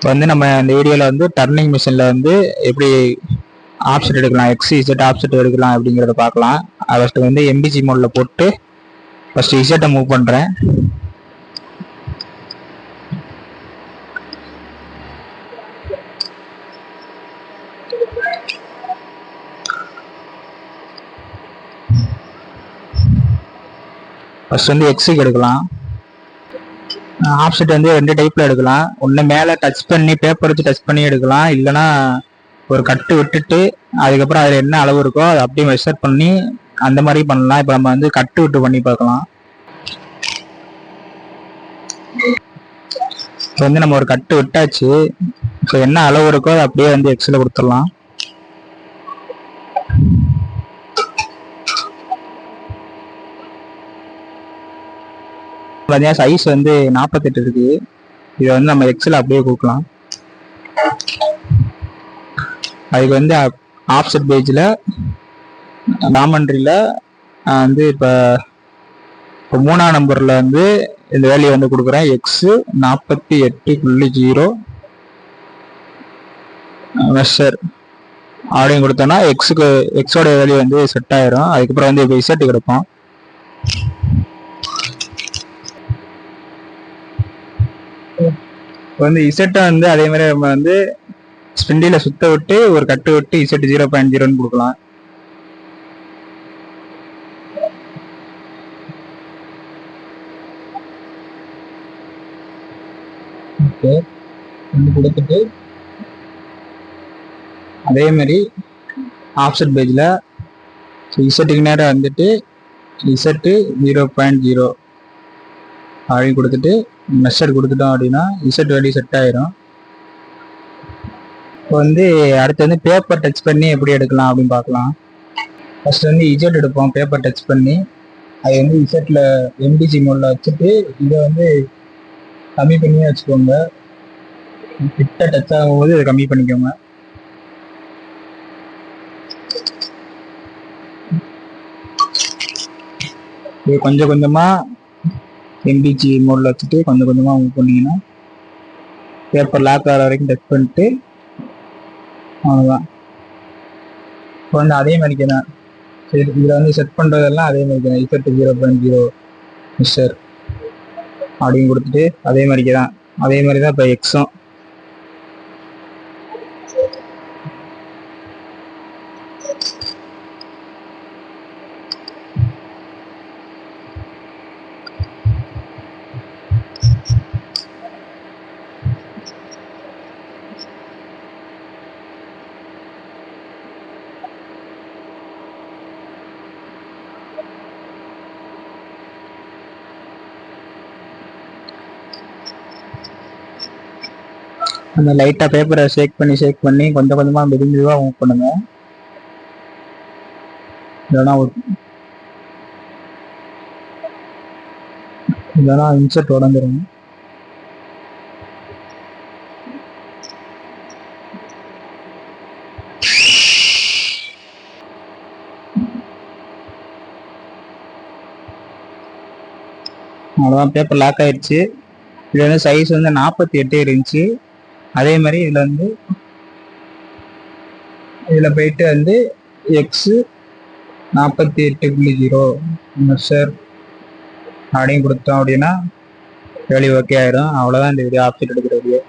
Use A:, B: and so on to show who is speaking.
A: வந்து நம்ம இந்த வீடியோவில் வந்து டர்னிங் மிஷினில் வந்து எப்படி ஆப்செட் எடுக்கலாம், எக்ஸ் இசட் ஆப்செட் எடுக்கலாம் அப்படிங்கிறத பார்க்கலாம். ஃபஸ்ட்டு வந்து எம்பிஜி மோடில் போட்டு ஃபஸ்ட்டு இசட்டை மூவ் பண்ணுறேன். ஃபஸ்ட் வந்து எக்ஸுக்கு எடுக்கலாம். ஆப்செட் வந்து 2 டைப்பில் எடுக்கலாம். ஒன்று மேலே டச் பண்ணி பேப்பர் வச்சு டச் பண்ணி எடுக்கலாம், இல்லைனா ஒரு கட்டு விட்டுட்டு அதுக்கப்புறம் அதில் என்ன அளவு இருக்கோ அதை அப்படியே மெஷர் பண்ணி அந்த மாதிரி பண்ணலாம். இப்போ நம்ம வந்து கட்டு விட்டு பண்ணி பார்க்கலாம். இப்போ வந்து நம்ம ஒரு கட்டு விட்டாச்சு. இப்போ என்ன அளவு இருக்கோ அதை அப்படியே வந்து எக்ஸில் கொடுத்துடலாம். பார்த்தீங்கன்னா சைஸ் வந்து 48 இருக்கு. இதை வந்து நம்ம எக்ஸில் அப்படியே கொடுக்கலாம். அதுக்கு வந்து ஆப்செட் பேஜில் டாமண்ட்ரியில் வந்து இப்போ 3ஆம் நம்பரில் வந்து இந்த வேல்யூ வந்து கொடுக்குறேன். எக்ஸு 48.0 மெஷர் அப்படின்னு கொடுத்தோன்னா எக்ஸோட வேல்யூ வந்து செட் ஆயிரும். அதுக்கப்புறம் வந்து இப்போ இசட்டு கொடுப்போம். இப்போ வந்து இசட்டை வந்து அதே மாதிரி நம்ம வந்து ஸ்பிண்டில் சுத்த விட்டு ஒரு கட்டு விட்டு இசட் 0.0ன்னு கொடுக்கலாம். ஓகே, கொடுத்துட்டு அதே மாதிரி ஆப்செட் பேஜில் இசட்டுக்கு நேரம் வந்துட்டு இசட்டு 0.0 அப்படின்னு கொடுத்துட்டு மெஷர் கொடுத்துட்டோம் அப்படின்னா இசட் வேல்யூ செட் ஆயிரும். இப்போ வந்து அடுத்து வந்து பேப்பர் டச் பண்ணி எப்படி எடுக்கலாம் அப்படின்னு பார்க்கலாம். ஃபர்ஸ்ட் வந்து இசட் எடுப்போம். பேப்பர் டச் பண்ணி அது வந்து இசட்டில் எம்பிஜி மோடில் வச்சுட்டு இதை வந்து கம்மி பண்ணியே வச்சுக்கோங்க. கிட்ட டச் ஆகும்போது இதை கம்மி பண்ணிக்கோங்க. இது கொஞ்சம் கொஞ்சமாக எம்பிஜி மோடில் வச்சுட்டு கொஞ்சம் கொஞ்சமாக மூவ் பண்ணிங்கன்னா பேப்பர் லாக் ஆகிற வரைக்கும் டச் பண்ணிட்டு அவ்வளோதான். இப்போ வந்து அதே மாதிரிக்கு தான் இதில் வந்து செட் பண்ணுறதெல்லாம் அதே மாதிரிக்கு தான். இசட் 0.0 மிஸ்டர் அப்படின்னு கொடுத்துட்டு அதே மாதிரிக்கு தான். அதே மாதிரி தான் இப்போ எக்ஸும். அந்த லைட்டாக பேப்பரை ஷேக் பண்ணி கொஞ்சம் கொஞ்சமாக மெதுவாக மூவ் பண்ணுங்க. இல்லைனா இன்செர்ட் உடஞ்சிரும். அவ்வளோதான், பேப்பர் லாக் ஆயிடுச்சு. இது வந்து சைஸ் வந்து 48 இருந்துச்சு. அதே மாதிரி இதில் போயிட்டு வந்து எக்ஸு 48.0 மெஷர் அப்படின்னு கொடுத்தோம் அப்படின்னா வேல்யூ ஓகே ஆயிரும். அவ்வளோதான் இந்த வீடியோ ஆப்செட் எடுக்கிற வீடியோ.